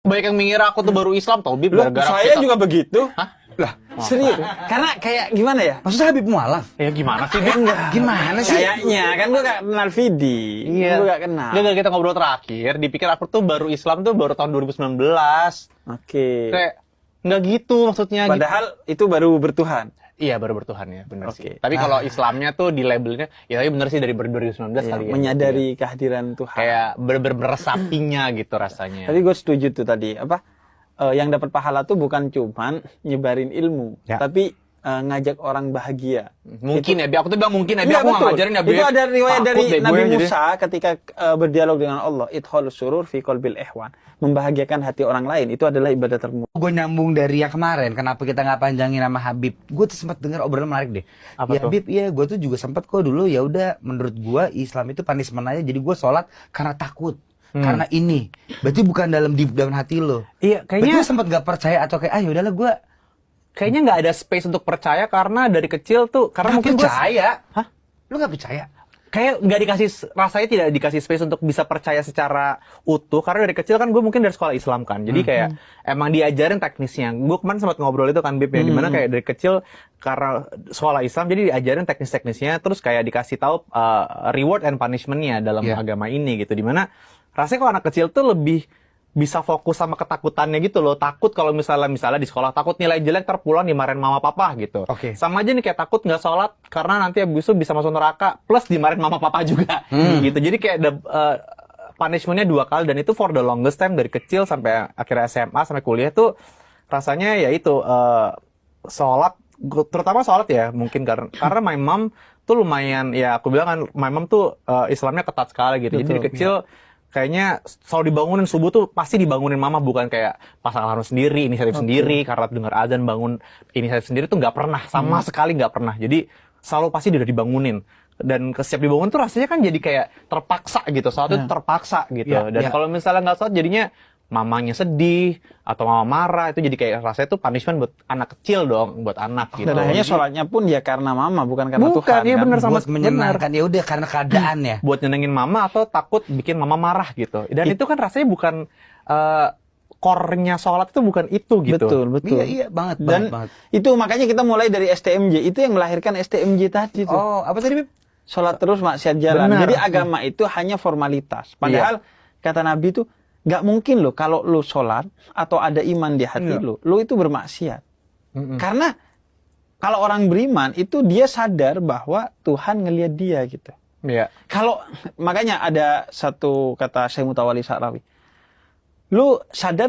Banyak yang mengira aku tuh baru Islam tau, Bib, Loh, gara-gara saya kita. juga begitu. Hah? Lah, serius. Karena kayak gimana ya? Maksudnya Habib Mualang? Ya gimana sih, Bib? Gimana sih? Kayaknya kan gue gak kenal Vidi. Iya. Gue gak kenal. Enggak, kita ngobrol terakhir, dipikir aku tuh baru Islam tuh baru tahun 2019. Oke. Kayak nggak gitu maksudnya. Padahal itu baru bertuhan. Iya, baru bertuhan ya, benar Oke. sih. Tapi kalau Islamnya tuh di labelnya, ya tapi bener sih dari 2019 Iya, kali ya. menyadari kehadiran Tuhan. Kayak bener-bener meresapinya gitu rasanya. Tapi gue setuju tuh tadi apa yang dapat pahala tuh bukan cuman nyebarin ilmu, Ya. tapi ngajak orang bahagia. Mungkin ya, Bi. Aku tuh bilang mungkin ya, Bi. Iya, Aku nggak betul. ngajarin ya, Bi. Itu ada riwayat Takut dari deh Nabi gue, jadi. Musa ketika berdialog dengan Allah, idkhalus surur fi qalbil ihwan, membahagiakan hati orang lain itu adalah ibadah termulia. Gue nyambung dari yang kemarin, kenapa kita nggak panjangin sama Habib? Gue tuh sempat dengar obrolan menarik deh. Apa Ya tuh? Habib, iya gue tuh juga sempat kok dulu ya udah menurut gue Islam itu punishment aja. Jadi gue sholat karena takut, karena ini. Berarti bukan dalam deep down hati lo. Iya, Berarti kayaknya lu sempat gak percaya atau kayak yaudahlah gue kayaknya nggak ada space untuk percaya karena dari kecil tuh karena mungkin gue percaya. Hah? Lu gak percaya? Kayak nggak dikasih, rasanya tidak dikasih space untuk bisa percaya secara utuh karena dari kecil kan gue mungkin dari sekolah Islam kan, jadi kayak emang diajarin teknisnya. Gue kemarin sempat ngobrol itu kan, Bib, ya dimana kayak dari kecil karena sekolah Islam jadi diajarin teknis-teknisnya, terus kayak dikasih tahu reward and punishment-nya dalam agama ini gitu, dimana rasanya kalau anak kecil tuh lebih bisa fokus sama ketakutannya gitu loh. Takut kalau misalnya di sekolah takut nilai jelek terpulang dimarahin mama papa gitu. Oke. Sama aja nih kayak takut nggak sholat karena nanti abis itu bisa masuk neraka plus dimarahin mama papa juga gitu. Jadi kayak ada punishment-nya 2 kali dan itu for the longest time dari kecil sampai akhirnya SMA sampai kuliah tuh rasanya ya itu sholat, terutama sholat ya mungkin karena my mom tuh lumayan, ya aku bilang kan my mom tuh Islamnya ketat sekali gitu. Jadi dari kecil kayaknya selalu dibangunin subuh tuh pasti dibangunin mama, bukan kayak pasang alarm sendiri, inisiatif sendiri, karena dengar azan bangun inisiatif sendiri tuh nggak pernah, sama sekali nggak pernah. Jadi selalu pasti udah dibangunin. Dan setiap dibangun tuh rasanya kan jadi kayak terpaksa gitu, sholat itu terpaksa gitu. Dan kalau misalnya nggak sholat jadinya mamanya sedih atau mama marah, itu jadi kayak rasanya tuh punishment buat anak kecil dong, buat anak gitu. Dan akhirnya sholatnya pun ya karena mama, bukan karena Bukan, Tuhan. iya kan? bener, sama buat menyenangkan ya udah karena keadaan ya. buat nyenengin mama atau takut bikin mama marah gitu. Dan itu kan rasanya bukan core-nya sholat itu bukan itu gitu. Betul. Iya banget, Dan banget. itu makanya kita mulai dari STMJ, itu yang melahirkan STMJ tadi tuh. Oh, apa tadi Bib? Sholat terus maksiat jalan. Benar. Jadi agama itu hanya formalitas. Padahal kata Nabi itu nggak mungkin loh kalau lu sholat atau ada iman di hati lu itu bermaksiat. Karena kalau orang beriman itu dia sadar bahwa Tuhan ngelihat dia gitu. Iya. Kalau makanya ada satu kata Syekh Mutawalli Sa'rawi. Lu sadar